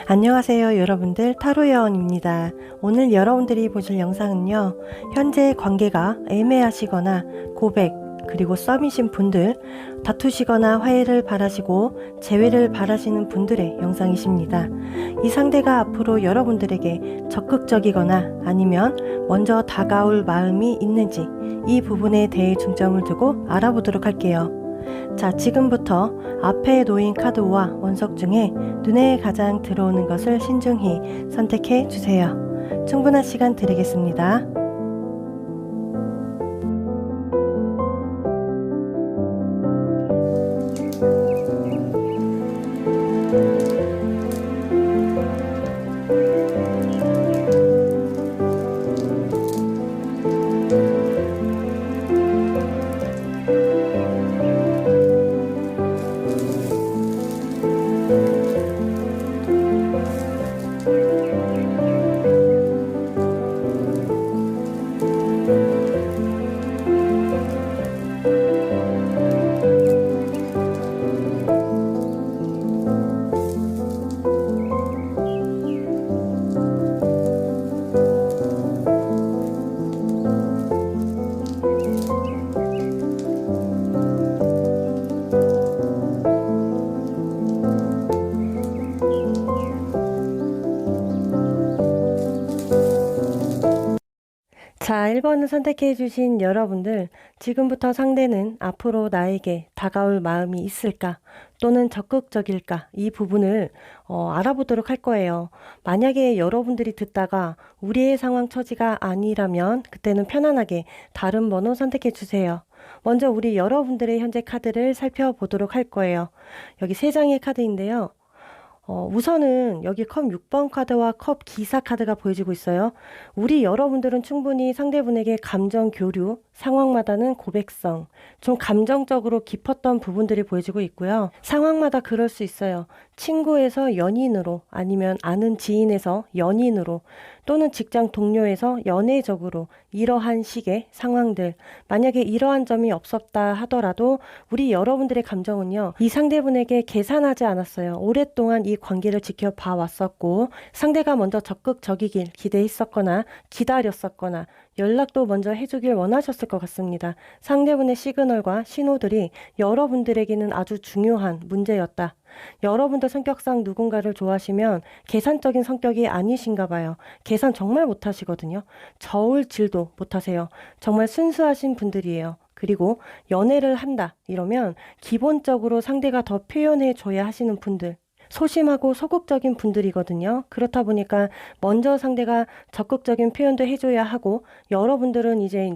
안녕하세요 여러분들, 타로여원입니다. 오늘 여러분들이 보실 영상은요, 현재 관계가 애매하시거나 고백 그리고 썸이신 분들, 다투시거나 화해를 바라시고 재회를 바라시는 분들의 영상이십니다. 이 상대가 앞으로 여러분들에게 적극적이거나 아니면 먼저 다가올 마음이 있는지, 이 부분에 대해 중점을 두고 알아보도록 할게요. 자, 지금부터 앞에 놓인 카드와 원석 중에 눈에 가장 들어오는 것을 신중히 선택해 주세요. 충분한 시간 드리겠습니다. 자, 1번을 선택해 주신 여러분들, 지금부터 상대는 앞으로 나에게 다가올 마음이 있을까 또는 적극적일까, 이 부분을 알아보도록 할 거예요. 만약에 여러분들이 듣다가 우리의 상황 처지가 아니라면 그때는 편안하게 다른 번호 선택해 주세요. 먼저 우리 여러분들의 현재 카드를 살펴보도록 할 거예요. 여기 3장의 카드인데요. 우선은 여기 컵 6번 카드와 컵 기사 카드가 보여지고 있어요. 우리 여러분들은 충분히 상대분에게 감정 교류, 상황마다는 고백성, 좀 감정적으로 깊었던 부분들이 보여지고 있고요. 상황마다 그럴 수 있어요. 친구에서 연인으로, 아니면 아는 지인에서 연인으로, 또는 직장 동료에서 연애적으로, 이러한 식의 상황들, 만약에 이러한 점이 없었다 하더라도 우리 여러분들의 감정은요, 이 상대분에게 계산하지 않았어요. 오랫동안 이 관계를 지켜봐 왔었고, 상대가 먼저 적극적이길 기대했었거나 기다렸었거나 연락도 먼저 해주길 원하셨을 것 같습니다. 상대분의 시그널과 신호들이 여러분들에게는 아주 중요한 문제였다. 여러분들 성격상 누군가를 좋아하시면 계산적인 성격이 아니신가 봐요. 계산 정말 못하시거든요. 저울질도 못하세요. 정말 순수하신 분들이에요. 그리고 연애를 한다 이러면 기본적으로 상대가 더 표현해 줘야 하시는 분들, 소심하고 소극적인 분들이거든요. 그렇다 보니까 먼저 상대가 적극적인 표현도 해줘야 하고, 여러분들은 이제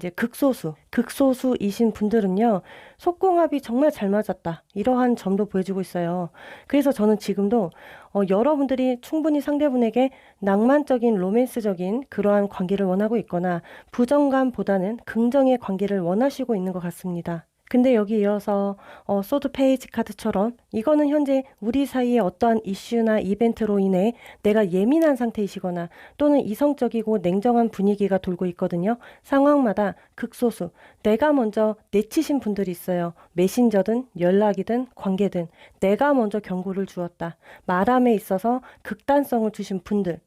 극소수이신 분들은요, 속궁합이 정말 잘 맞았다, 이러한 점도 보여주고 있어요. 그래서 저는 지금도 여러분들이 충분히 상대분에게 낭만적인 로맨스적인 그러한 관계를 원하고 있거나 부정감보다는 긍정의 관계를 원하시고 있는 것 같습니다. 근데 여기 이어서 소드 페이지 카드처럼 이거는 현재 우리 사이에 어떠한 이슈나 이벤트로 인해 내가 예민한 상태이시거나 또는 이성적이고 냉정한 분위기가 돌고 있거든요. 상황마다 극소수, 내가 먼저 내치신 분들이 있어요. 메신저든 연락이든 관계든 내가 먼저 경고를 주었다. 말함에 있어서 극단성을 주신 분들,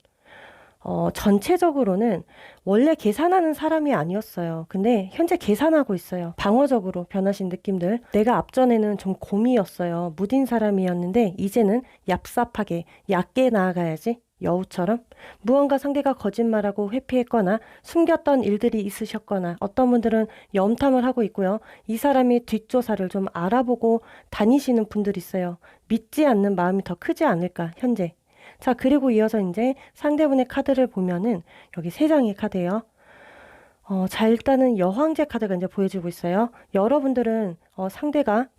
전체적으로는 원래 계산하는 사람이 아니었어요. 근데 현재 계산하고 있어요. 방어적으로 변하신 느낌들. 내가 앞전에는 좀 곰이었어요. 무딘 사람이었는데 이제는 얍삽하게 얕게 나아가야지. 여우처럼 무언가 상대가 거짓말하고 회피했거나 숨겼던 일들이 있으셨거나, 어떤 분들은 염탐을 하고 있고요. 이 사람이 뒷조사를 좀 알아보고 다니시는 분들이 있어요. 믿지 않는 마음이 더 크지 않을까, 현재. 자, 그리고 이어서 이제 상대분의 카드를 보면은 여기 3장의 카드예요. 자, 일단은 여황제 카드가 이제 보여지고 있어요. 여러분들은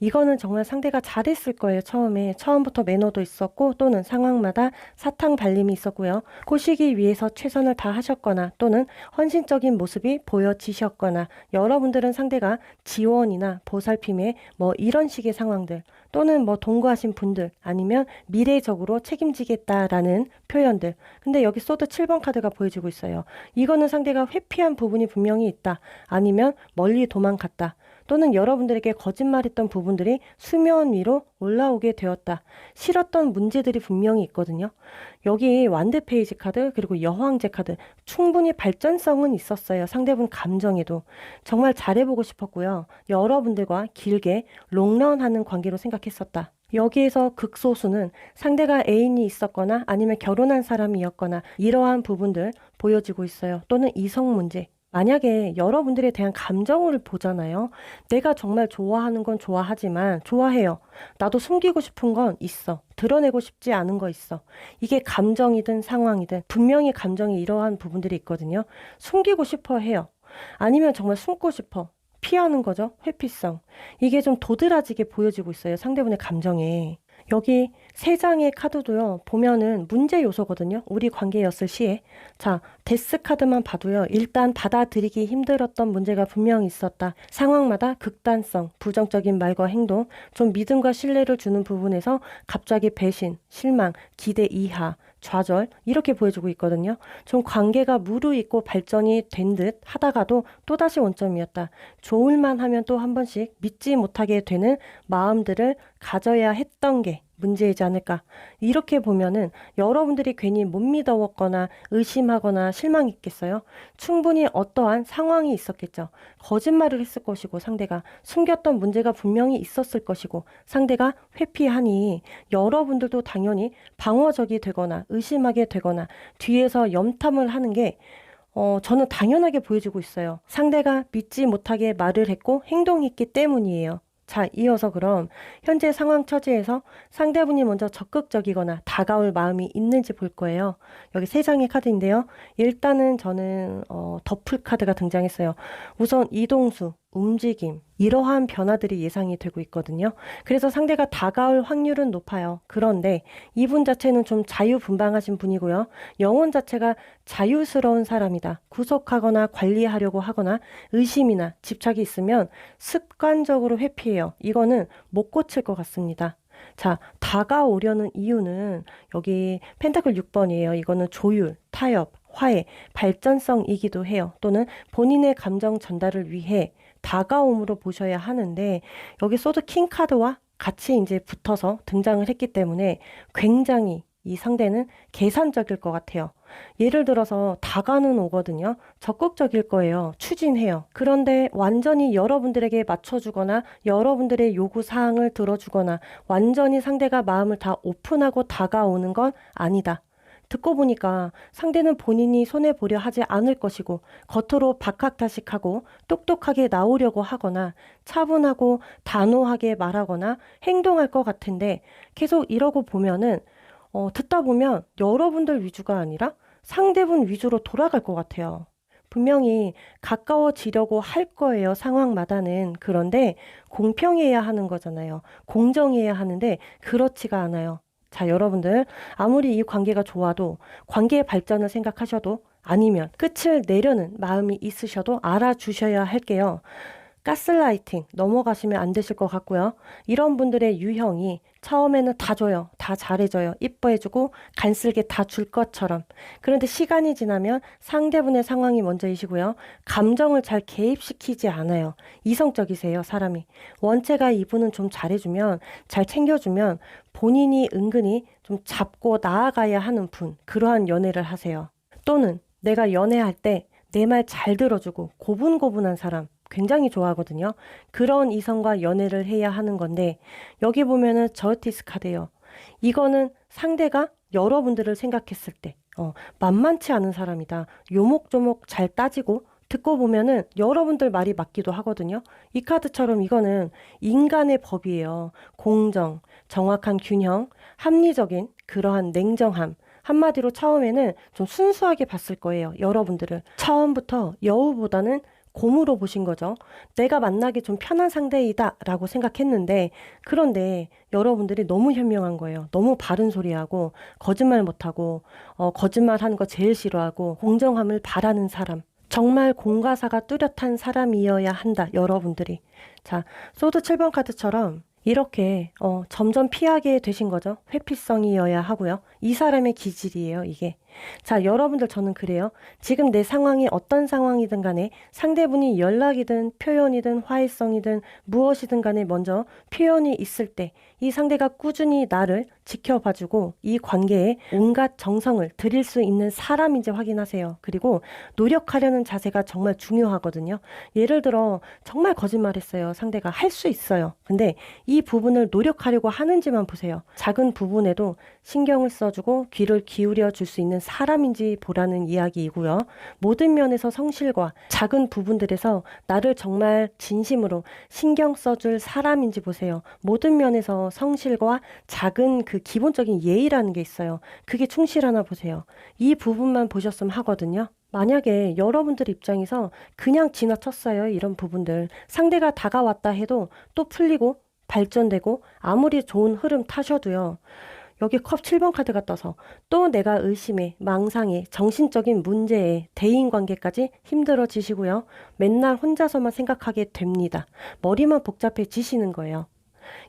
이거는 정말 상대가 잘했을 거예요. 처음부터 매너도 있었고, 또는 상황마다 사탕 발림이 있었고요. 꼬시기 위해서 최선을 다하셨거나, 또는 헌신적인 모습이 보여지셨거나, 여러분들은 상대가 지원이나 보살핌에 뭐 이런 식의 상황들, 또는 뭐 동거하신 분들, 아니면 미래적으로 책임지겠다라는 표현들. 근데 여기 소드 7번 카드가 보여지고 있어요. 이거는 상대가 회피한 부분이 분명히 있다. 아니면 멀리 도망갔다. 또는 여러분들에게 거짓말했던 부분들이 수면 위로 올라오게 되었다. 싫었던 문제들이 분명히 있거든요. 여기 완드 페이지 카드 그리고 여왕제 카드 충분히 발전성은 있었어요. 상대분 감정에도. 정말 잘해보고 싶었고요. 여러분들과 길게 롱런하는 관계로 생각했었다. 여기에서 극소수는 상대가 애인이 있었거나 아니면 결혼한 사람이었거나 이러한 부분들 보여지고 있어요. 또는 이성 문제. 만약에 여러분들에 대한 감정을 보잖아요. 내가 정말 좋아하는 건 좋아하지만 좋아해요. 나도 숨기고 싶은 건 있어. 드러내고 싶지 않은 거 있어. 이게 감정이든 상황이든 분명히 감정이 이러한 부분들이 있거든요. 숨기고 싶어 해요. 아니면 정말 숨고 싶어. 피하는 거죠. 회피성. 이게 좀 도드라지게 보여지고 있어요. 상대분의 감정에. 여기 세 장의 카드도요. 보면은 문제 요소거든요. 우리 관계였을 시에. 자, 데스 카드만 봐도요. 일단 받아들이기 힘들었던 문제가 분명히 있었다. 상황마다 극단성, 부정적인 말과 행동, 좀 믿음과 신뢰를 주는 부분에서 갑자기 배신, 실망, 기대 이하, 좌절 이렇게 보여주고 있거든요. 좀 관계가 무르익고 발전이 된 듯 하다가도 또다시 원점이었다. 좋을만 하면 또 한 번씩 믿지 못하게 되는 마음들을 가져야 했던 게 문제이지 않을까. 이렇게 보면은 여러분들이 괜히 못 믿어왔거나 의심하거나 실망했겠어요? 충분히 어떠한 상황이 있었겠죠. 거짓말을 했을 것이고 상대가 숨겼던 문제가 분명히 있었을 것이고 상대가 회피하니 여러분들도 당연히 방어적이 되거나 의심하게 되거나 뒤에서 염탐을 하는 게 저는 당연하게 보여지고 있어요. 상대가 믿지 못하게 말을 했고 행동했기 때문이에요. 자, 이어서 그럼 현재 상황 처지에서 상대분이 먼저 적극적이거나 다가올 마음이 있는지 볼 거예요. 여기 세 장의 카드인데요. 일단은 저는 더풀 카드가 등장했어요. 우선 이동수, 움직임, 이러한 변화들이 예상이 되고 있거든요. 그래서 상대가 다가올 확률은 높아요. 그런데 이분 자체는 좀 자유분방하신 분이고요. 영혼 자체가 자유스러운 사람이다. 구속하거나 관리하려고 하거나 의심이나 집착이 있으면 습관적으로 회피해요. 이거는 못 고칠 것 같습니다. 자, 다가오려는 이유는 여기 펜타클 6번이에요. 이거는 조율, 타협, 화해, 발전성이기도 해요. 또는 본인의 감정 전달을 위해 다가옴으로 보셔야 하는데 여기 소드 킹 카드와 같이 이제 붙어서 등장을 했기 때문에 굉장히 이 상대는 계산적일 것 같아요. 예를 들어서 다가는 오거든요. 적극적일 거예요. 추진해요. 그런데 완전히 여러분들에게 맞춰주거나 여러분들의 요구사항을 들어주거나 완전히 상대가 마음을 다 오픈하고 다가오는 건 아니다. 듣고 보니까 상대는 본인이 손해보려 하지 않을 것이고 겉으로 박학다식하고 똑똑하게 나오려고 하거나 차분하고 단호하게 말하거나 행동할 것 같은데 계속 이러고 보면은 듣다 보면 여러분들 위주가 아니라 상대분 위주로 돌아갈 것 같아요. 분명히 가까워지려고 할 거예요. 상황마다는. 그런데 공평해야 하는 거잖아요. 공정해야 하는데 그렇지가 않아요. 자, 여러분들 아무리 이 관계가 좋아도 관계의 발전을 생각하셔도 아니면 끝을 내려는 마음이 있으셔도 알아주셔야 할게요. 가스라이팅 넘어가시면 안 되실 것 같고요. 이런 분들의 유형이 처음에는 다 줘요. 다 잘해줘요. 이뻐해주고 간쓸게 다 줄 것처럼. 그런데 시간이 지나면 상대분의 상황이 먼저이시고요. 감정을 잘 개입시키지 않아요. 이성적이세요, 사람이. 원체가 이분은 좀 잘해주면, 잘 챙겨주면 본인이 은근히 좀 잡고 나아가야 하는 분. 그러한 연애를 하세요. 또는 내가 연애할 때 내 말 잘 들어주고 고분고분한 사람. 굉장히 좋아하거든요. 그런 이성과 연애를 해야 하는 건데 여기 보면은 저스티스 카드예요. 이거는 상대가 여러분들을 생각했을 때 만만치 않은 사람이다. 요목조목 잘 따지고 듣고 보면은 여러분들 말이 맞기도 하거든요. 이 카드처럼 이거는 인간의 법이에요. 공정, 정확한 균형, 합리적인 그러한 냉정함. 한마디로 처음에는 좀 순수하게 봤을 거예요. 여러분들을. 처음부터 여우보다는 곰으로 보신 거죠. 내가 만나기 좀 편한 상대이다 라고 생각했는데 그런데 여러분들이 너무 현명한 거예요. 너무 바른 소리하고 거짓말 못하고 거짓말하는 거 제일 싫어하고 공정함을 바라는 사람. 정말 공과사가 뚜렷한 사람이어야 한다. 여러분들이. 자, 소드 7번 카드처럼 이렇게 점점 피하게 되신 거죠. 회피성이어야 하고요. 이 사람의 기질이에요, 이게. 자, 여러분들 저는 그래요. 지금 내 상황이 어떤 상황이든 간에 상대분이 연락이든 표현이든 화해성이든 무엇이든 간에 먼저 표현이 있을 때 이 상대가 꾸준히 나를 지켜봐주고 이 관계에 온갖 정성을 들일 수 있는 사람인지 확인하세요. 그리고 노력하려는 자세가 정말 중요하거든요. 예를 들어 정말 거짓말했어요. 상대가 할 수 있어요. 근데 이 부분을 노력하려고 하는지만 보세요. 작은 부분에도 신경을 써주고 귀를 기울여 줄 수 있는 사람인지 보라는 이야기이고요. 모든 면에서 성실과 작은 부분들에서 나를 정말 진심으로 신경 써줄 사람인지 보세요. 모든 면에서 성실과 작은 그 기본적인 예의라는 게 있어요. 그게 충실하나 보세요. 이 부분만 보셨으면 하거든요. 만약에 여러분들 입장에서 그냥 지나쳤어요. 이런 부분들. 상대가 다가왔다 해도 또 풀리고 발전되고 아무리 좋은 흐름 타셔도요. 여기 컵 7번 카드가 떠서 또 내가 의심에, 망상에, 정신적인 문제에, 대인관계까지 힘들어지시고요. 맨날 혼자서만 생각하게 됩니다. 머리만 복잡해지시는 거예요.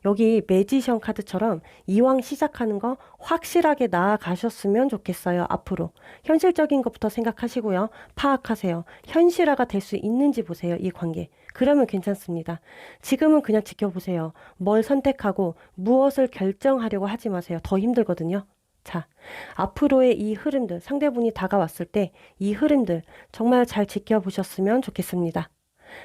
여기 매지션 카드처럼 이왕 시작하는 거 확실하게 나아가셨으면 좋겠어요. 앞으로. 현실적인 것부터 생각하시고요. 파악하세요. 현실화가 될 수 있는지 보세요. 이 관계. 그러면 괜찮습니다. 지금은 그냥 지켜보세요. 뭘 선택하고 무엇을 결정하려고 하지 마세요. 더 힘들거든요. 자, 앞으로의 이 흐름들, 상대분이 다가왔을 때 이 흐름들 정말 잘 지켜보셨으면 좋겠습니다.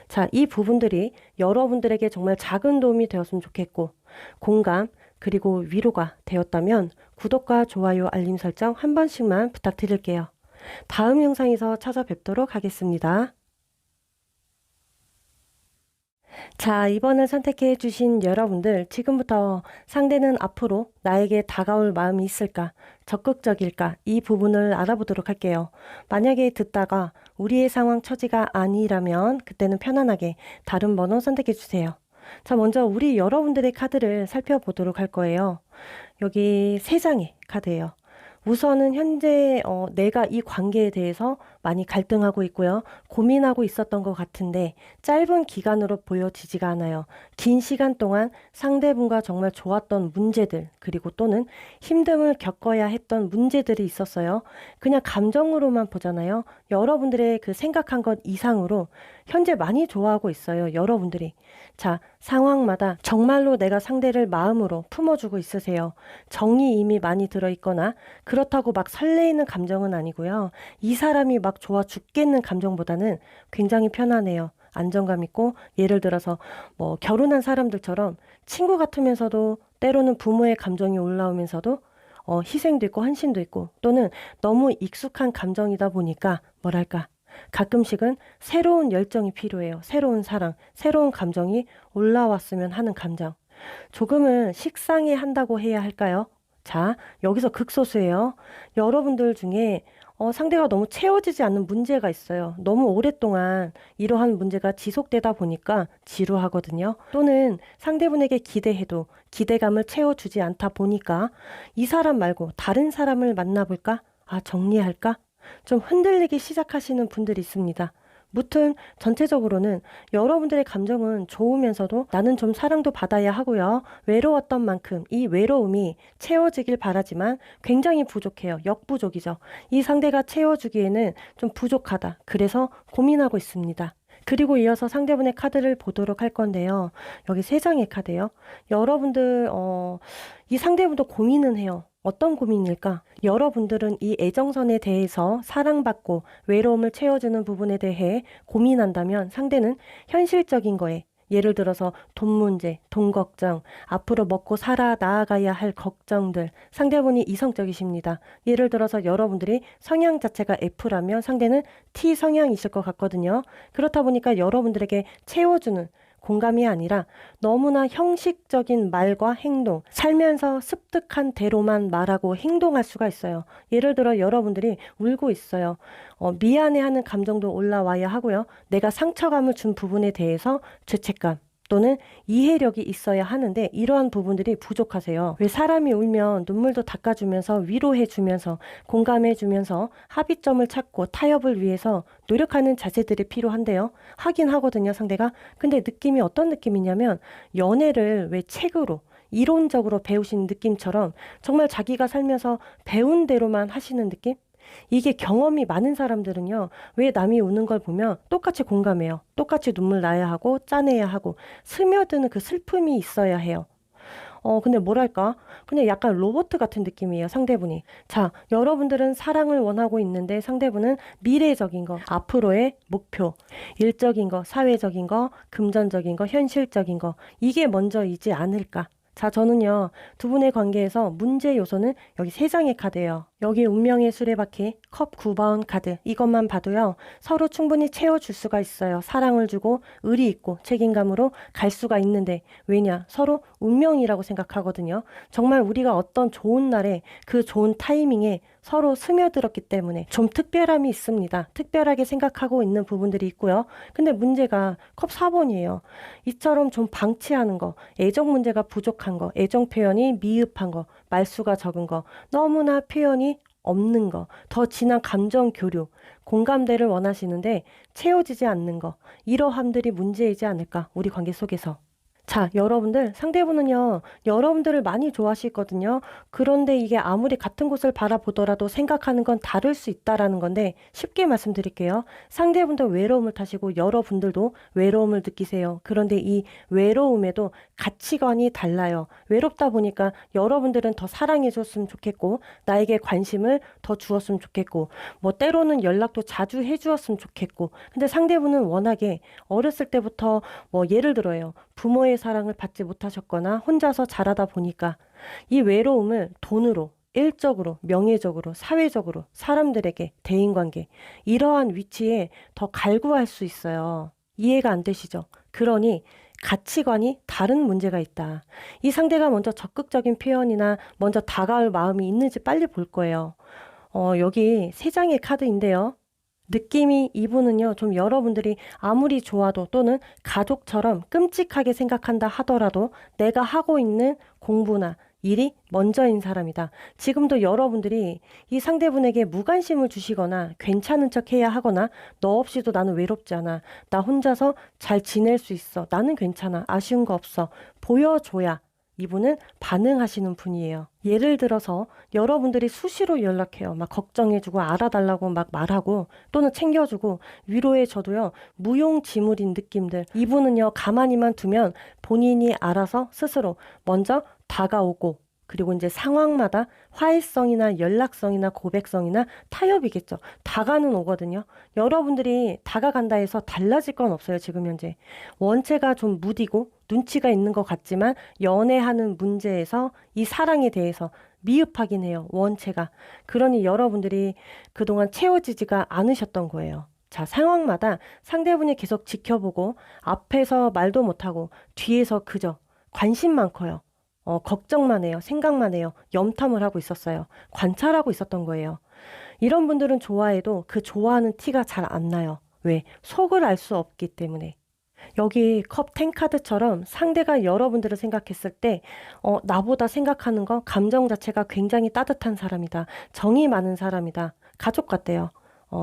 자, 이 부분들이 여러분들에게 정말 작은 도움이 되었으면 좋겠고, 공감, 그리고 위로가 되었다면 구독과 좋아요, 알림 설정 한 번씩만 부탁드릴게요. 다음 영상에서 찾아뵙도록 하겠습니다. 자, 이번을 선택해 주신 여러분들, 지금부터 상대는 앞으로 나에게 다가올 마음이 있을까? 적극적일까? 이 부분을 알아보도록 할게요. 만약에 듣다가 우리의 상황 처지가 아니라면 그때는 편안하게 다른 번호 선택해 주세요. 자, 먼저 우리 여러분들의 카드를 살펴보도록 할 거예요. 여기 3장의 카드예요. 우선은 현재 내가 이 관계에 대해서 많이 갈등하고 있고요. 고민하고 있었던 것 같은데 짧은 기간으로 보여지지가 않아요. 긴 시간 동안 상대분과 정말 좋았던 문제들 그리고 또는 힘듦을 겪어야 했던 문제들이 있었어요. 그냥 감정으로만 보잖아요. 여러분들의 그 생각한 것 이상으로 현재 많이 좋아하고 있어요. 여러분들이. 자, 상황마다 정말로 내가 상대를 마음으로 품어주고 있으세요. 정이 이미 많이 들어있거나 그렇다고 막 설레이는 감정은 아니고요. 이 사람이 막 좋아 죽겠는 감정보다는 굉장히 편안해요. 안정감 있고 예를 들어서 뭐 결혼한 사람들처럼 친구 같으면서도 때로는 부모의 감정이 올라오면서도 희생도 있고 헌신도 있고 또는 너무 익숙한 감정이다 보니까 뭐랄까 가끔씩은 새로운 열정이 필요해요. 새로운 사랑, 새로운 감정이 올라왔으면 하는 감정. 조금은 식상해 한다고 해야 할까요? 자, 여기서 극소수예요. 여러분들 중에 상대가 너무 채워지지 않는 문제가 있어요. 너무 오랫동안 이러한 문제가 지속되다 보니까 지루하거든요. 또는 상대분에게 기대해도 기대감을 채워주지 않다 보니까 이 사람 말고 다른 사람을 만나볼까? 아, 정리할까? 좀 흔들리기 시작하시는 분들이 있습니다. 무튼 전체적으로는 여러분들의 감정은 좋으면서도 나는 좀 사랑도 받아야 하고요. 외로웠던 만큼 이 외로움이 채워지길 바라지만 굉장히 부족해요. 역부족이죠. 이 상대가 채워주기에는 좀 부족하다. 그래서 고민하고 있습니다. 그리고 이어서 상대분의 카드를 보도록 할 건데요. 여기 3장의 카드예요. 여러분들 이 상대분도 고민은 해요. 어떤 고민일까? 여러분들은 이 애정선에 대해서 사랑받고 외로움을 채워주는 부분에 대해 고민한다면 상대는 현실적인 거에 예를 들어서 돈 문제, 돈 걱정, 앞으로 먹고 살아 나아가야 할 걱정들, 상대분이 이성적이십니다. 예를 들어서 여러분들이 성향 자체가 F라면 상대는 T 성향이실 것 같거든요. 그렇다 보니까 여러분들에게 채워주는 공감이 아니라 너무나 형식적인 말과 행동, 살면서 습득한 대로만 말하고 행동할 수가 있어요. 예를 들어 여러분들이 울고 있어요. 미안해하는 감정도 올라와야 하고요. 내가 상처감을 준 부분에 대해서 죄책감 또는 이해력이 있어야 하는데 이러한 부분들이 부족하세요. 왜 사람이 울면 눈물도 닦아주면서 위로해주면서 공감해주면서 합의점을 찾고 타협을 위해서 노력하는 자세들이 필요한데요. 하긴 하거든요, 상대가. 근데 느낌이 어떤 느낌이냐면 연애를 왜 책으로 이론적으로 배우신 느낌처럼 정말 자기가 살면서 배운 대로만 하시는 느낌? 이게 경험이 많은 사람들은요, 왜 남이 우는 걸 보면 똑같이 공감해요. 똑같이 눈물 나야 하고, 짠해야 하고, 스며드는 그 슬픔이 있어야 해요. 근데 뭐랄까? 그냥 약간 로봇 같은 느낌이에요, 상대분이. 자, 여러분들은 사랑을 원하고 있는데 상대분은 미래적인 거, 앞으로의 목표, 일적인 거, 사회적인 거, 금전적인 거, 현실적인 거, 이게 먼저이지 않을까? 자, 저는요, 두 분의 관계에서 문제 요소는 여기 세 장의 카드예요. 여기 운명의 수레바퀴, 컵 9번 카드, 이것만 봐도요, 서로 충분히 채워줄 수가 있어요. 사랑을 주고, 의리 있고, 책임감으로 갈 수가 있는데, 왜냐? 서로 운명이라고 생각하거든요. 정말 우리가 어떤 좋은 날에, 그 좋은 타이밍에 서로 스며들었기 때문에 좀 특별함이 있습니다. 특별하게 생각하고 있는 부분들이 있고요. 근데 문제가 컵 4번이에요. 이처럼 좀 방치하는 거, 애정 문제가 부족한 거, 애정 표현이 미흡한 거, 말수가 적은 거, 너무나 표현이 없는 거, 더 진한 감정 교류, 공감대를 원하시는데 채워지지 않는 거, 이러함들이 문제이지 않을까, 우리 관계 속에서. 자, 여러분들, 상대분은요, 여러분들을 많이 좋아하시거든요. 그런데 이게 아무리 같은 곳을 바라보더라도 생각하는 건 다를 수 있다라는 건데, 쉽게 말씀드릴게요. 상대분도 외로움을 타시고 여러분들도 외로움을 느끼세요. 그런데 이 외로움에도 가치관이 달라요. 외롭다 보니까 여러분들은 더 사랑해줬으면 좋겠고, 나에게 관심을 더 주었으면 좋겠고, 뭐 때로는 연락도 자주 해주었으면 좋겠고, 근데 상대분은 워낙에 어렸을 때부터 뭐 예를 들어요. 부모의 사랑을 받지 못하셨거나 혼자서 자라다 보니까 이 외로움을 돈으로, 일적으로, 명예적으로, 사회적으로, 사람들에게, 대인관계, 이러한 위치에 더 갈구할 수 있어요. 이해가 안 되시죠? 그러니 가치관이 다른 문제가 있다. 이 상대가 먼저 적극적인 표현이나 먼저 다가올 마음이 있는지 빨리 볼 거예요. 여기 세 장의 카드인데요. 느낌이 이분은요, 좀 여러분들이 아무리 좋아도 또는 가족처럼 끔찍하게 생각한다 하더라도 내가 하고 있는 공부나 일이 먼저인 사람이다. 지금도 여러분들이 이 상대분에게 무관심을 주시거나 괜찮은 척 해야 하거나 너 없이도 나는 외롭지 않아. 나 혼자서 잘 지낼 수 있어. 나는 괜찮아. 아쉬운 거 없어. 보여줘야 이분은 반응하시는 분이에요. 예를 들어서 여러분들이 수시로 연락해요. 막 걱정해주고 알아달라고 막 말하고 또는 챙겨주고 위로해줘도요. 무용지물인 느낌들. 이분은요. 가만히만 두면 본인이 알아서 스스로 먼저 다가오고 그리고 이제 상황마다 화해성이나 연락성이나 고백성이나 타협이겠죠. 다가는 오거든요. 여러분들이 다가간다 해서 달라질 건 없어요. 지금 현재. 원체가 좀 무디고 눈치가 있는 것 같지만 연애하는 문제에서 이 사랑에 대해서 미흡하긴 해요. 원체가. 그러니 여러분들이 그동안 채워지지가 않으셨던 거예요. 자, 상황마다 상대분이 계속 지켜보고 앞에서 말도 못하고 뒤에서 그저 관심만 커요. 걱정만 해요. 생각만 해요. 염탐을 하고 있었어요. 관찰하고 있었던 거예요. 이런 분들은 좋아해도 그 좋아하는 티가 잘 안 나요. 왜? 속을 알 수 없기 때문에. 여기 컵 10 카드처럼 상대가 여러분들을 생각했을 때, 나보다 생각하는 거, 감정 자체가 굉장히 따뜻한 사람이다. 정이 많은 사람이다. 가족 같대요.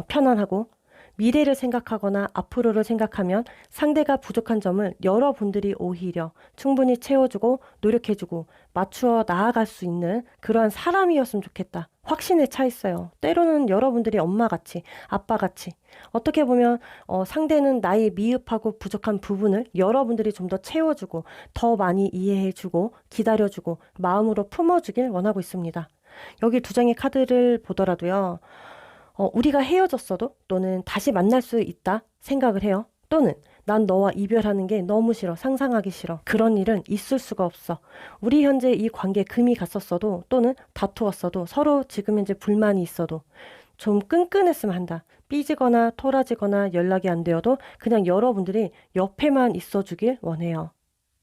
편안하고. 미래를 생각하거나 앞으로를 생각하면 상대가 부족한 점을 여러분들이 오히려 충분히 채워주고 노력해주고 맞추어 나아갈 수 있는 그러한 사람이었으면 좋겠다. 확신에 차 있어요. 때로는 여러분들이 엄마같이, 아빠같이. 어떻게 보면 상대는 나의 미흡하고 부족한 부분을 여러분들이 좀 더 채워주고 더 많이 이해해주고 기다려주고 마음으로 품어주길 원하고 있습니다. 여기 두 장의 카드를 보더라도요. 우리가 헤어졌어도 또는 다시 만날 수 있다 생각을 해요. 또는 난 너와 이별하는 게 너무 싫어. 상상하기 싫어. 그런 일은 있을 수가 없어. 우리 현재 이 관계에 금이 갔었어도 또는 다투었어도 서로 지금 현재 불만이 있어도 좀 끈끈했으면 한다. 삐지거나 토라지거나 연락이 안 되어도 그냥 여러분들이 옆에만 있어주길 원해요.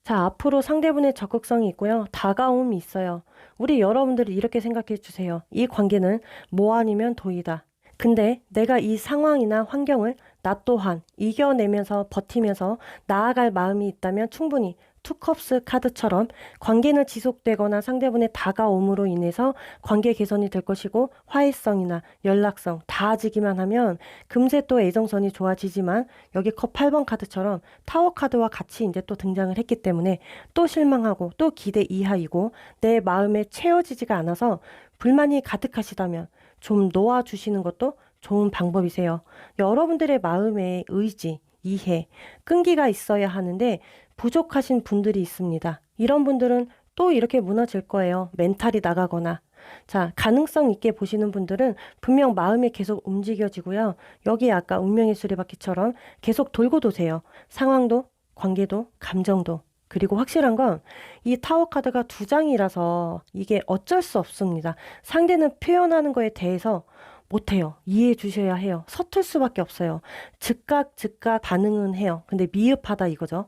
자, 앞으로 상대분의 적극성이 있고요. 다가옴이 있어요. 우리 여러분들이 이렇게 생각해 주세요. 이 관계는 뭐 아니면 도이다. 근데 내가 이 상황이나 환경을 나 또한 이겨내면서 버티면서 나아갈 마음이 있다면 충분히 투컵스 카드처럼 관계는 지속되거나 상대분의 다가옴으로 인해서 관계 개선이 될 것이고 화해성이나 연락성 닿아지기만 하면 금세 또 애정선이 좋아지지만 여기 컵 8번 카드처럼 타워 카드와 같이 이제 또 등장을 했기 때문에 또 실망하고 또 기대 이하이고 내 마음에 채워지지가 않아서 불만이 가득하시다면 좀 놓아주시는 것도 좋은 방법이세요. 여러분들의 마음에 의지, 이해, 끈기가 있어야 하는데 부족하신 분들이 있습니다. 이런 분들은 또 이렇게 무너질 거예요. 멘탈이 나가거나. 자, 가능성 있게 보시는 분들은 분명 마음이 계속 움직여지고요. 여기 아까 운명의 수레바퀴처럼 계속 돌고 도세요. 상황도, 관계도, 감정도. 그리고 확실한 건 이 타워 카드가 두 장이라서 이게 어쩔 수 없습니다. 상대는 표현하는 거에 대해서 못해요. 이해해 주셔야 해요. 서툴 수밖에 없어요. 즉각 반응은 해요. 근데 미흡하다 이거죠.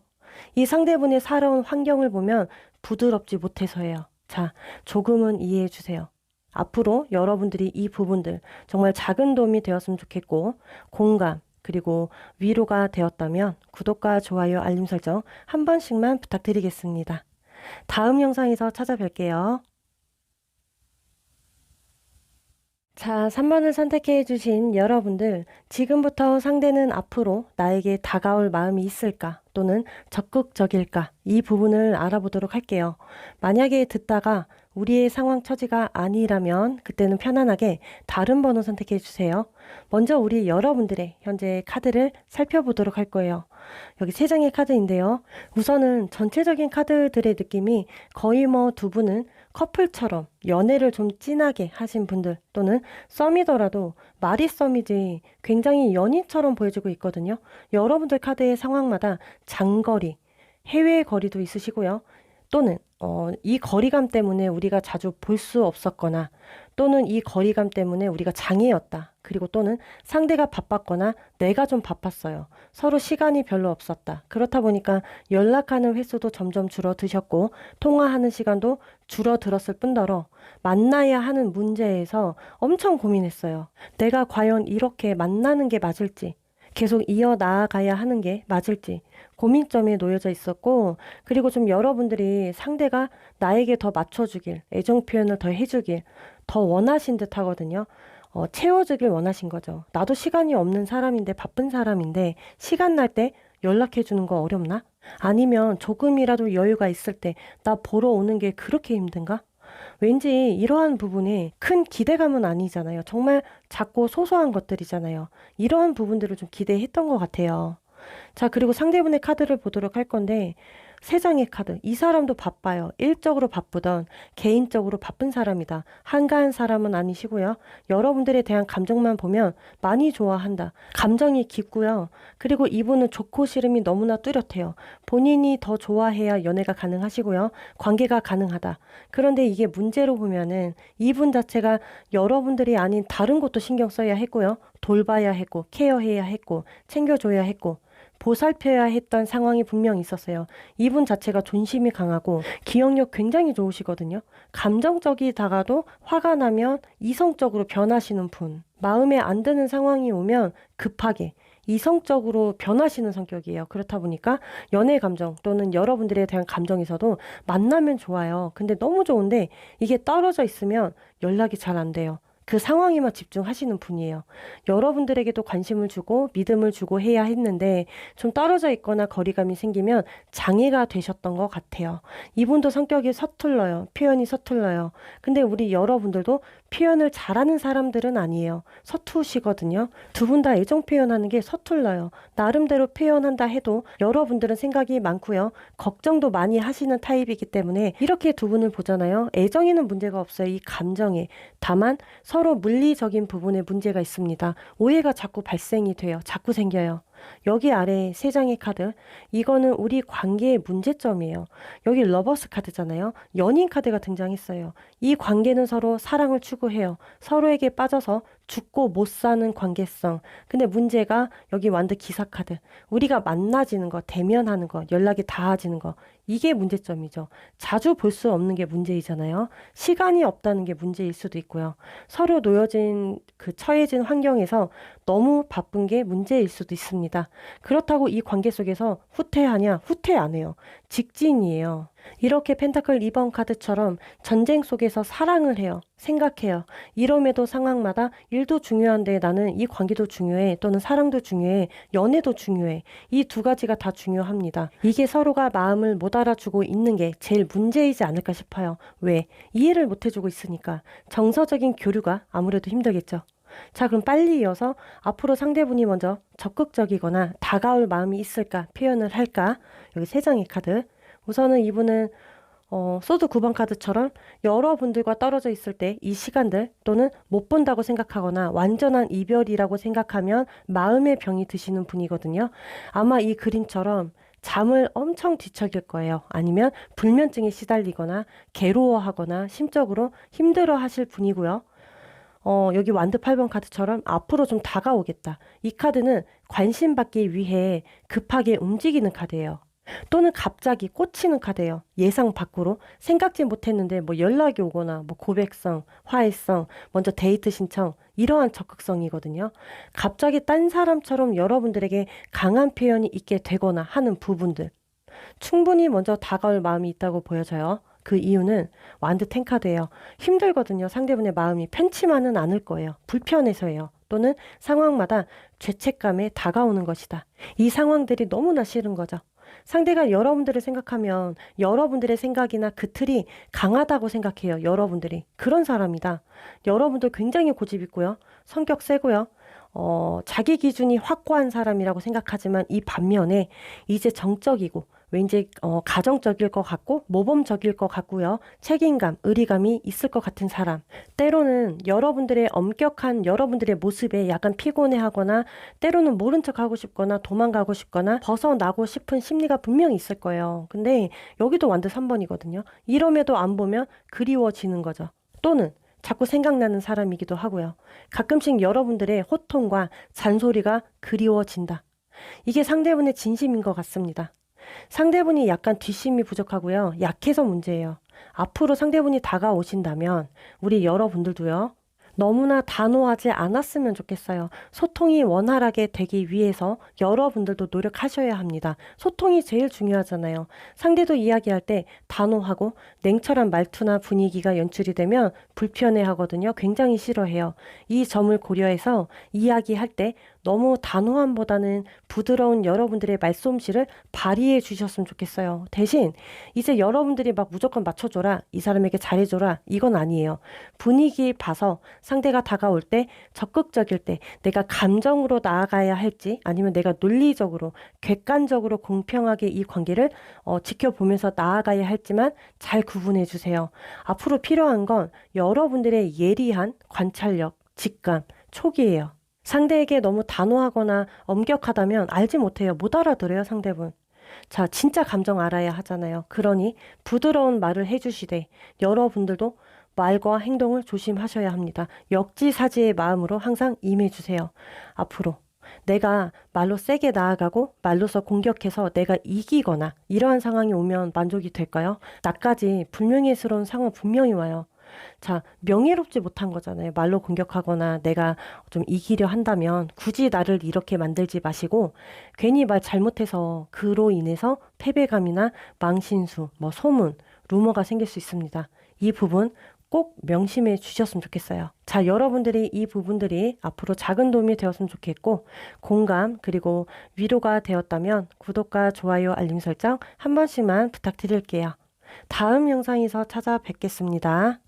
이 상대분의 살아온 환경을 보면 부드럽지 못해서예요. 자, 조금은 이해해 주세요. 앞으로 여러분들이 이 부분들 정말 작은 도움이 되었으면 좋겠고 공감 그리고 위로가 되었다면 구독과 좋아요, 알림 설정 한 번씩만 부탁드리겠습니다. 다음 영상에서 찾아뵐게요. 자, 3번을 선택해 주신 여러분들, 지금부터 상대는 앞으로 나에게 다가올 마음이 있을까? 또는 적극적일까? 이 부분을 알아보도록 할게요. 만약에 듣다가 우리의 상황 처지가 아니라면 그때는 편안하게 다른 번호 선택해 주세요. 먼저 우리 여러분들의 현재 카드를 살펴보도록 할 거예요. 여기 세 장의 카드인데요. 우선은 전체적인 카드들의 느낌이 거의 뭐 두 분은 커플처럼 연애를 좀 진하게 하신 분들 또는 썸이더라도 말이 썸이지 굉장히 연인처럼 보여지고 있거든요. 여러분들 카드의 상황마다 장거리, 해외 거리도 있으시고요. 또는 이 거리감 때문에 우리가 자주 볼 수 없었거나 또는 이 거리감 때문에 우리가 장애였다. 그리고 또는 상대가 바빴거나 내가 좀 바빴어요. 서로 시간이 별로 없었다. 그렇다 보니까 연락하는 횟수도 점점 줄어드셨고 통화하는 시간도 줄어들었을 뿐더러 만나야 하는 문제에서 엄청 고민했어요. 내가 과연 이렇게 만나는 게 맞을지 계속 이어나가야 하는 게 맞을지 고민점에 놓여져 있었고 그리고 좀 여러분들이 상대가 나에게 더 맞춰주길 애정 표현을 더 해주길 더 원하신 듯 하거든요. 채워주길 원하신 거죠. 나도 시간이 없는 사람인데 바쁜 사람인데 시간 날 때 연락해 주는 거 어렵나? 아니면 조금이라도 여유가 있을 때 나 보러 오는 게 그렇게 힘든가? 왠지 이러한 부분에 큰 기대감은 아니잖아요. 정말 작고 소소한 것들이잖아요. 이러한 부분들을 좀 기대했던 것 같아요. 자, 그리고 상대분의 카드를 보도록 할 건데 세 장의 카드. 이 사람도 바빠요. 일적으로 바쁘던 개인적으로 바쁜 사람이다. 한가한 사람은 아니시고요. 여러분들에 대한 감정만 보면 많이 좋아한다. 감정이 깊고요. 그리고 이분은 좋고 싫음이 너무나 뚜렷해요. 본인이 더 좋아해야 연애가 가능하시고요. 관계가 가능하다. 그런데 이게 문제로 보면은 이분 자체가 여러분들이 아닌 다른 것도 신경 써야 했고요. 돌봐야 했고 케어해야 했고 챙겨줘야 했고 보살펴야 했던 상황이 분명 있었어요. 이분 자체가 존심이 강하고 기억력 굉장히 좋으시거든요. 감정적이다가도 화가 나면 이성적으로 변하시는 분. 마음에 안 드는 상황이 오면 급하게 이성적으로 변하시는 성격이에요. 그렇다 보니까 연애 감정 또는 여러분들에 대한 감정에서도 만나면 좋아요. 근데 너무 좋은데 이게 떨어져 있으면 연락이 잘 안 돼요. 그 상황에만 집중하시는 분이에요. 여러분들에게도 관심을 주고 믿음을 주고 해야 했는데 좀 떨어져 있거나 거리감이 생기면 장애가 되셨던 것 같아요. 이분도 성격이 서툴러요. 표현이 서툴러요. 근데 우리 여러분들도 표현을 잘하는 사람들은 아니에요. 서투시거든요. 두 분 다 애정 표현하는 게 서툴러요. 나름대로 표현한다 해도 여러분들은 생각이 많고요. 걱정도 많이 하시는 타입이기 때문에 이렇게 두 분을 보잖아요. 애정에는 문제가 없어요. 이 감정에. 다만 서로 물리적인 부분에 문제가 있습니다. 오해가 자꾸 발생이 돼요. 자꾸 생겨요. 여기 아래 세 장의 카드, 이거는 우리 관계의 문제점이에요. 여기 러버스 카드잖아요. 연인 카드가 등장했어요. 이 관계는 서로 사랑을 추구해요. 서로에게 빠져서 죽고 못 사는 관계성. 근데 문제가 여기 완드 기사 카드. 우리가 만나지는 거, 대면하는 거, 연락이 닿아지는 거. 이게 문제점이죠. 자주 볼 수 없는 게 문제이잖아요. 시간이 없다는 게 문제일 수도 있고요. 서로 놓여진 처해진 환경에서 너무 바쁜 게 문제일 수도 있습니다. 그렇다고 이 관계 속에서 후퇴하냐? 후퇴 안 해요. 직진이에요. 이렇게 펜타클 2번 카드처럼 전쟁 속에서 사랑을 해요. 생각해요. 이럼에도 상황마다 일도 중요한데 나는 이 관계도 중요해. 또는 사랑도 중요해. 연애도 중요해. 이 두 가지가 다 중요합니다. 이게 서로가 마음을 못 알아주고 있는 게 제일 문제이지 않을까 싶어요. 왜? 이해를 못 해주고 있으니까. 정서적인 교류가 아무래도 힘들겠죠. 자, 그럼 빨리 이어서 앞으로 상대분이 먼저 적극적이거나 다가올 마음이 있을까 표현을 할까? 여기 세 장의 카드. 우선은 이분은 소드 9번 카드처럼 여러분들과 떨어져 있을 때 이 시간들 또는 못 본다고 생각하거나 완전한 이별이라고 생각하면 마음의 병이 드시는 분이거든요. 아마 이 그림처럼 잠을 엄청 뒤척일 거예요. 아니면 불면증에 시달리거나 괴로워하거나 심적으로 힘들어 하실 분이고요. 여기 완드 8번 카드처럼 앞으로 좀 다가오겠다. 이 카드는 관심 받기 위해 급하게 움직이는 카드예요. 또는 갑자기 꽂히는 카드예요. 예상 밖으로 생각지 못했는데 뭐 연락이 오거나 뭐 고백성, 화해성, 먼저 데이트 신청 이러한 적극성이거든요. 갑자기 딴 사람처럼 여러분들에게 강한 표현이 있게 되거나 하는 부분들. 충분히 먼저 다가올 마음이 있다고 보여져요. 그 이유는 완드 10 카드예요. 힘들거든요. 상대분의 마음이 편치만은 않을 거예요. 불편해서예요. 또는 상황마다 죄책감에 다가오는 것이다. 이 상황들이 너무나 싫은 거죠. 상대가 여러분들을 생각하면 여러분들의 생각이나 그 틀이 강하다고 생각해요. 여러분들이. 그런 사람이다. 여러분들 굉장히 고집 있고요. 성격 세고요. 자기 기준이 확고한 사람이라고 생각하지만 이 반면에 이제 정적이고 왠지 가정적일 것 같고 모범적일 것 같고요. 책임감, 의리감이 있을 것 같은 사람. 때로는 여러분들의 엄격한 여러분들의 모습에 약간 피곤해하거나 때로는 모른 척하고 싶거나 도망가고 싶거나 벗어나고 싶은 심리가 분명히 있을 거예요. 근데 여기도 완드 3번이거든요. 이럼에도 안 보면 그리워지는 거죠. 또는 자꾸 생각나는 사람이기도 하고요. 가끔씩 여러분들의 호통과 잔소리가 그리워진다. 이게 상대분의 진심인 것 같습니다. 상대분이 약간 뒷심이 부족하고요. 약해서 문제예요. 앞으로 상대분이 다가오신다면 우리 여러분들도요. 너무나 단호하지 않았으면 좋겠어요. 소통이 원활하게 되기 위해서 여러분들도 노력하셔야 합니다. 소통이 제일 중요하잖아요. 상대도 이야기할 때 단호하고 냉철한 말투나 분위기가 연출이 되면 불편해 하거든요. 굉장히 싫어해요. 이 점을 고려해서 이야기할 때 너무 단호함보다는 부드러운 여러분들의 말솜씨를 발휘해 주셨으면 좋겠어요. 대신 이제 여러분들이 막 무조건 맞춰줘라, 이 사람에게 잘해줘라, 이건 아니에요. 분위기 봐서 상대가 다가올 때 적극적일 때 내가 감정으로 나아가야 할지 아니면 내가 논리적으로 객관적으로 공평하게 이 관계를 지켜보면서 나아가야 할지만 잘 구분해 주세요. 앞으로 필요한 건 여러분들의 예리한 관찰력, 직감, 촉이에요. 상대에게 너무 단호하거나 엄격하다면 알지 못해요. 못 알아들어요, 상대분. 자, 진짜 감정 알아야 하잖아요. 그러니 부드러운 말을 해주시되 여러분들도 말과 행동을 조심하셔야 합니다. 역지사지의 마음으로 항상 임해주세요. 앞으로 내가 말로 세게 나아가고 말로서 공격해서 내가 이기거나 이러한 상황이 오면 만족이 될까요? 나까지 불명예스러운 상황 분명히 와요. 자, 명예롭지 못한 거잖아요. 말로 공격하거나 내가 좀 이기려 한다면 굳이 나를 이렇게 만들지 마시고 괜히 말 잘못해서 그로 인해서 패배감이나 망신수, 뭐 소문, 루머가 생길 수 있습니다. 이 부분 꼭 명심해 주셨으면 좋겠어요. 자, 여러분들이 이 부분들이 앞으로 작은 도움이 되었으면 좋겠고 공감 그리고 위로가 되었다면 구독과 좋아요, 알림 설정 한 번씩만 부탁드릴게요. 다음 영상에서 찾아뵙겠습니다.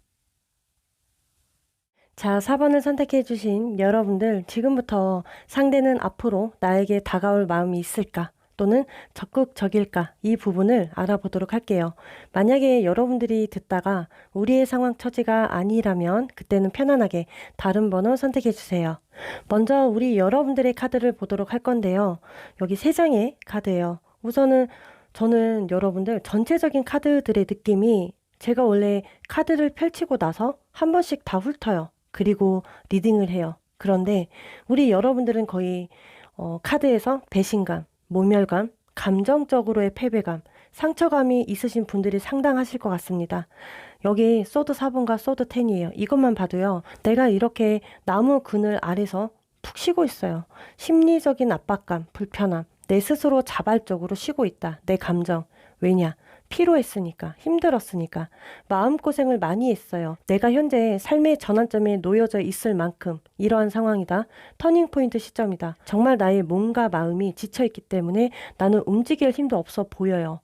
자, 4번을 선택해 주신 여러분들, 지금부터 상대는 앞으로 나에게 다가올 마음이 있을까? 또는 적극적일까? 이 부분을 알아보도록 할게요. 만약에 여러분들이 듣다가 우리의 상황 처지가 아니라면 그때는 편안하게 다른 번호 선택해 주세요. 먼저 우리 여러분들의 카드를 보도록 할 건데요. 여기 3장의 카드예요. 우선은 저는 여러분들 전체적인 카드들의 느낌이 제가 원래 카드를 펼치고 나서 한 번씩 다 훑어요. 그리고 리딩을 해요. 그런데 우리 여러분들은 거의 카드에서 배신감, 모멸감, 감정적으로의 패배감, 상처감이 있으신 분들이 상당하실 것 같습니다. 여기 소드 4번과 소드 10이에요. 이것만 봐도요. 내가 이렇게 나무 그늘 아래서 푹 쉬고 있어요. 심리적인 압박감, 불편함, 내 스스로 자발적으로 쉬고 있다. 내 감정. 왜냐? 피로했으니까, 힘들었으니까, 마음고생을 많이 했어요. 내가 현재 삶의 전환점에 놓여져 있을 만큼 이러한 상황이다. 터닝포인트 시점이다. 정말 나의 몸과 마음이 지쳐있기 때문에 나는 움직일 힘도 없어 보여요.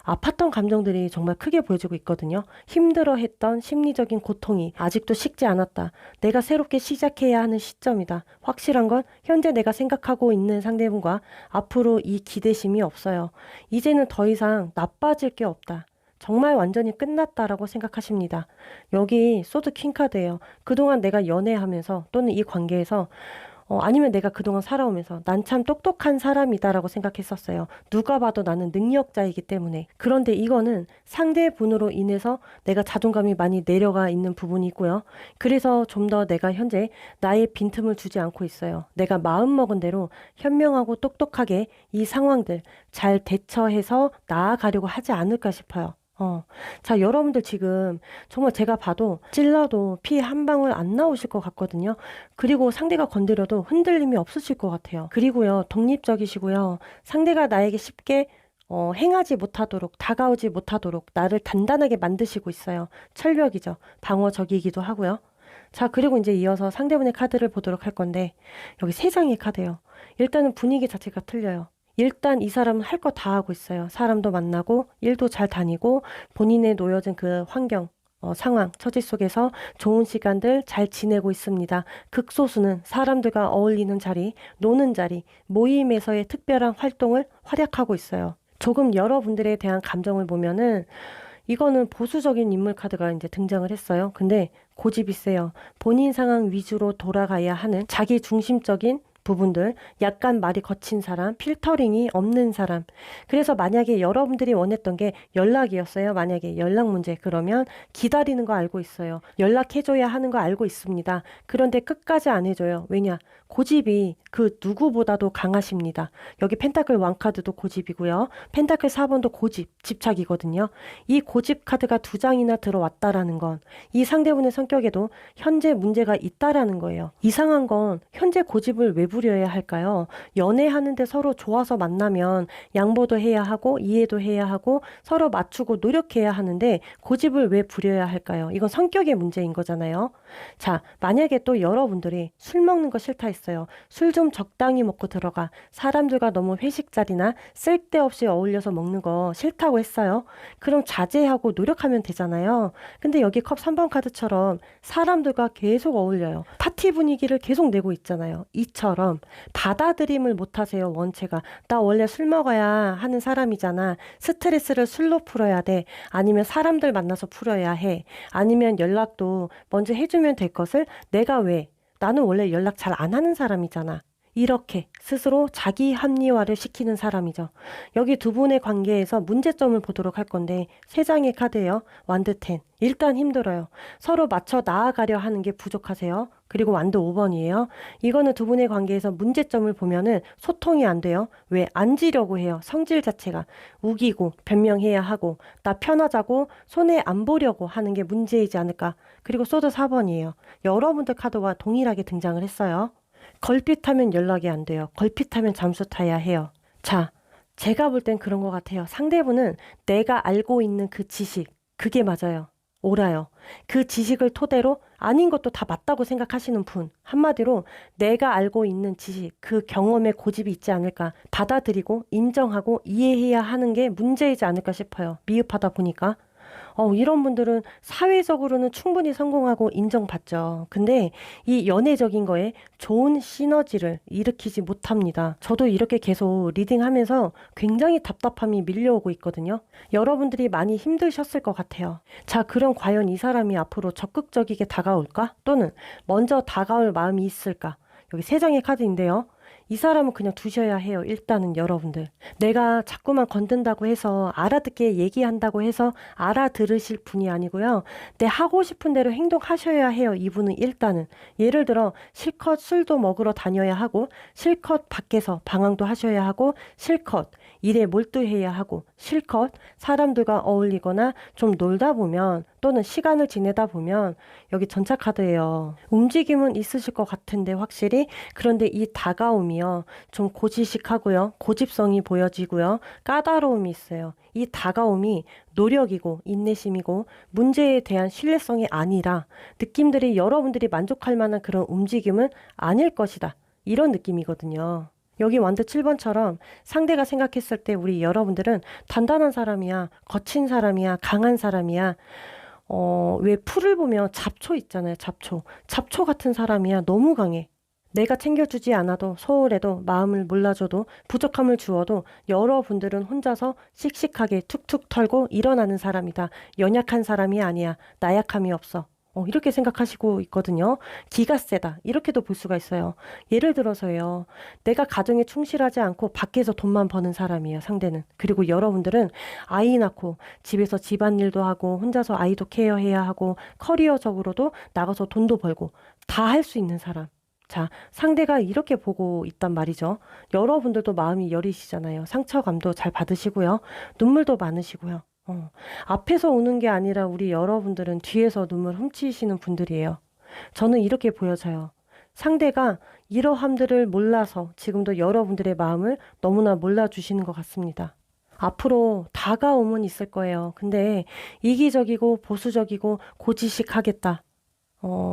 아팠던 감정들이 정말 크게 보여지고 있거든요. 힘들어했던 심리적인 고통이 아직도 식지 않았다. 내가 새롭게 시작해야 하는 시점이다. 확실한 건 현재 내가 생각하고 있는 상대분과 앞으로 이 기대심이 없어요. 이제는 더 이상 나빠질 게 없다. 정말 완전히 끝났다라고 생각하십니다. 여기 소드 킹 카드예요. 그동안 내가 연애하면서 또는 이 관계에서 아니면 내가 그동안 살아오면서 난 참 똑똑한 사람이다라고 생각했었어요. 누가 봐도 나는 능력자이기 때문에. 그런데 이거는 상대분으로 인해서 내가 자존감이 많이 내려가 있는 부분이 있고요. 그래서 좀 더 내가 현재 나의 빈틈을 주지 않고 있어요. 내가 마음먹은 대로 현명하고 똑똑하게 이 상황들 잘 대처해서 나아가려고 하지 않을까 싶어요. 자, 여러분들 지금 정말 제가 봐도 찔러도 피 한 방울 안 나오실 것 같거든요. 그리고 상대가 건드려도 흔들림이 없으실 것 같아요. 그리고요, 독립적이시고요. 상대가 나에게 쉽게 행하지 못하도록, 다가오지 못하도록 나를 단단하게 만드시고 있어요. 철벽이죠. 방어적이기도 하고요. 자, 그리고 이제 이어서 상대분의 카드를 보도록 할 건데, 여기 세 장의 카드예요. 일단은 분위기 자체가 틀려요. 일단 이 사람은 할 거 다 하고 있어요. 사람도 만나고 일도 잘 다니고 본인의 놓여진 그 환경, 상황, 처지 속에서 좋은 시간들 잘 지내고 있습니다. 극소수는 사람들과 어울리는 자리, 노는 자리, 모임에서의 특별한 활동을 활약하고 있어요. 조금 여러분들에 대한 감정을 보면은 이거는 보수적인 인물 카드가 이제 등장을 했어요. 근데 고집이 세요. 본인 상황 위주로 돌아가야 하는 자기 중심적인 부분들, 약간 말이 거친 사람, 필터링이 없는 사람. 그래서 만약에 여러분들이 원했던 게 연락이었어요. 만약에 연락 문제, 그러면 기다리는 거 알고 있어요. 연락해줘야 하는 거 알고 있습니다. 그런데 끝까지 안 해줘요. 왜냐? 고집이 그 누구보다도 강하십니다. 여기 펜타클 왕카드도 고집이고요. 펜타클 4번도 고집, 집착이거든요. 이 고집 카드가 두 장이나 들어왔다라는 건 이 상대분의 성격에도 현재 문제가 있다라는 거예요. 이상한 건 현재 고집을 왜 부려야 할까요? 연애하는데 서로 좋아서 만나면 양보도 해야 하고 이해도 해야 하고 서로 맞추고 노력해야 하는데 고집을 왜 부려야 할까요? 이건 성격의 문제인 거잖아요. 자, 만약에 또 여러분들이 술 먹는 거 싫다 했어요. 술 좀 적당히 먹고 들어가. 사람들과 너무 회식 자리나 쓸데없이 어울려서 먹는 거 싫다고 했어요. 그럼 자제하고 노력하면 되잖아요. 근데 여기 컵 3번 카드처럼 사람들과 계속 어울려요. 파티 분위기를 계속 내고 있잖아요. 이처럼 받아들임을 못하세요. 원체가. 나 원래 술 먹어야 하는 사람이잖아. 스트레스를 술로 풀어야 돼. 아니면 사람들 만나서 풀어야 해. 아니면 연락도 먼저 해주면 될 것을 내가 왜? 나는 원래 연락 잘 안 하는 사람이잖아. 이렇게 스스로 자기 합리화를 시키는 사람이죠. 여기 두 분의 관계에서 문제점을 보도록 할 건데 세 장의 카드예요. 완드 10. 일단 힘들어요. 서로 맞춰 나아가려 하는 게 부족하세요. 그리고 완드 5번이에요. 이거는 두 분의 관계에서 문제점을 보면은 소통이 안 돼요. 왜? 앉으려고 해요. 성질 자체가 우기고 변명해야 하고 나 편하자고 손해 안 보려고 하는 게 문제이지 않을까. 그리고 소드 4번이에요. 여러분들 카드와 동일하게 등장을 했어요. 걸핏하면 연락이 안 돼요. 걸핏하면 잠수 타야 해요. 자, 제가 볼 땐 그런 것 같아요. 상대분은 내가 알고 있는 그 지식, 그게 맞아요. 옳아요. 그 지식을 토대로 아닌 것도 다 맞다고 생각하시는 분. 한마디로 내가 알고 있는 지식, 그 경험에 고집이 있지 않을까. 받아들이고 인정하고 이해해야 하는 게 문제이지 않을까 싶어요. 미흡하다 보니까. 이런 분들은 사회적으로는 충분히 성공하고 인정받죠. 근데 이 연애적인 거에 좋은 시너지를 일으키지 못합니다. 저도 이렇게 계속 리딩하면서 굉장히 답답함이 밀려오고 있거든요. 여러분들이 많이 힘드셨을 것 같아요. 자, 그럼 과연 이 사람이 앞으로 적극적이게 다가올까? 또는 먼저 다가올 마음이 있을까? 여기 세 장의 카드인데요. 이 사람은 그냥 두셔야 해요. 일단은 여러분들. 내가 자꾸만 건든다고 해서 알아듣게 얘기한다고 해서 알아들으실 분이 아니고요. 내 하고 싶은 대로 행동하셔야 해요. 이분은 일단은. 예를 들어 실컷 술도 먹으러 다녀야 하고 실컷 밖에서 방황도 하셔야 하고 실컷 일에 몰두해야 하고 실컷 사람들과 어울리거나 좀 놀다 보면 또는 시간을 지내다 보면 여기 전차 카드예요. 움직임은 있으실 것 같은데 확실히 그런데 이 다가옴이요. 좀 고지식하고요. 고집성이 보여지고요. 까다로움이 있어요. 이 다가옴이 노력이고 인내심이고 문제에 대한 신뢰성이 아니라 느낌들이 여러분들이 만족할 만한 그런 움직임은 아닐 것이다. 이런 느낌이거든요. 여기 완드 7번처럼 상대가 생각했을 때 우리 여러분들은 단단한 사람이야, 거친 사람이야, 강한 사람이야. 왜 풀을 보면 잡초 있잖아요, 잡초. 잡초 같은 사람이야, 너무 강해. 내가 챙겨주지 않아도 소홀해도 마음을 몰라줘도 부족함을 주어도 여러분들은 혼자서 씩씩하게 툭툭 털고 일어나는 사람이다. 연약한 사람이 아니야. 나약함이 없어. 이렇게 생각하시고 있거든요. 기가 세다. 이렇게도 볼 수가 있어요. 예를 들어서요. 내가 가정에 충실하지 않고 밖에서 돈만 버는 사람이에요. 상대는. 그리고 여러분들은 아이 낳고 집에서 집안일도 하고 혼자서 아이도 케어해야 하고 커리어적으로도 나가서 돈도 벌고 다 할 수 있는 사람. 자, 상대가 이렇게 보고 있단 말이죠. 여러분들도 마음이 여리시잖아요. 상처감도 잘 받으시고요. 눈물도 많으시고요. 앞에서 우는 게 아니라 우리 여러분들은 뒤에서 눈물 훔치시는 분들이에요. 저는 이렇게 보여져요. 상대가 이러함들을 몰라서 지금도 여러분들의 마음을 너무나 몰라주시는 것 같습니다. 앞으로 다가옴은 있을 거예요. 근데 이기적이고 보수적이고 고지식하겠다.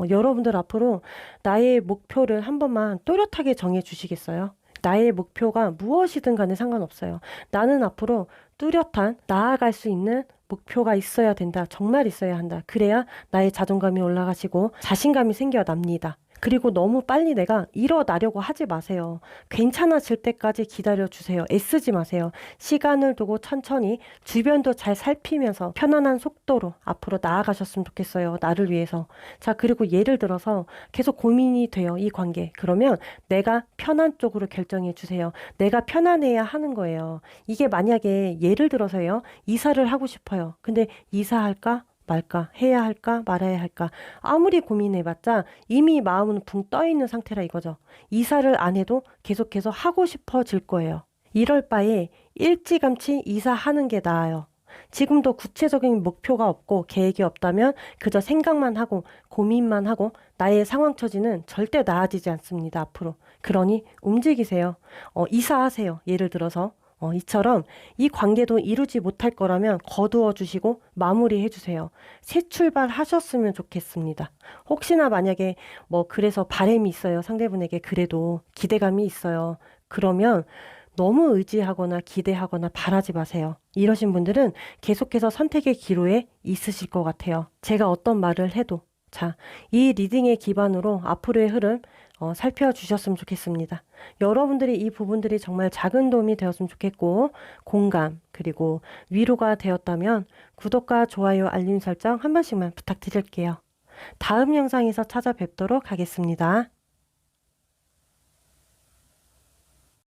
여러분들 앞으로 나의 목표를 한 번만 또렷하게 정해 주시겠어요? 나의 목표가 무엇이든 간에 상관없어요. 나는 앞으로 뚜렷한 나아갈 수 있는 목표가 있어야 된다. 정말 있어야 한다. 그래야 나의 자존감이 올라가시고 자신감이 생겨납니다. 그리고 너무 빨리 내가 일어나려고 하지 마세요. 괜찮아질 때까지 기다려주세요. 애쓰지 마세요. 시간을 두고 천천히 주변도 잘 살피면서 편안한 속도로 앞으로 나아가셨으면 좋겠어요. 나를 위해서. 자, 그리고 예를 들어서 계속 고민이 돼요. 이 관계. 그러면 내가 편한 쪽으로 결정해 주세요. 내가 편안해야 하는 거예요. 이게 만약에 예를 들어서요. 이사를 하고 싶어요. 근데 이사할까? 말까? 해야 할까? 말아야 할까? 아무리 고민해봤자 이미 마음은 붕 떠있는 상태라 이거죠. 이사를 안 해도 계속해서 하고 싶어질 거예요. 이럴 바에 일찌감치 이사하는 게 나아요. 지금도 구체적인 목표가 없고 계획이 없다면 그저 생각만 하고 고민만 하고 나의 상황 처지는 절대 나아지지 않습니다. 앞으로. 그러니 움직이세요. 이사하세요. 예를 들어서. 이처럼 이 관계도 이루지 못할 거라면 거두어 주시고 마무리해 주세요. 새 출발 하셨으면 좋겠습니다. 혹시나 만약에 그래서 바람이 있어요. 상대분에게 그래도 기대감이 있어요. 그러면 너무 의지하거나 기대하거나 바라지 마세요. 이러신 분들은 계속해서 선택의 기로에 있으실 것 같아요. 제가 어떤 말을 해도 자, 이 리딩의 기반으로 앞으로의 흐름 살펴주셨으면 좋겠습니다. 여러분들이 이 부분들이 정말 작은 도움이 되었으면 좋겠고 공감 그리고 위로가 되었다면 구독과 좋아요 알림 설정 한 번씩만 부탁드릴게요. 다음 영상에서 찾아뵙도록 하겠습니다.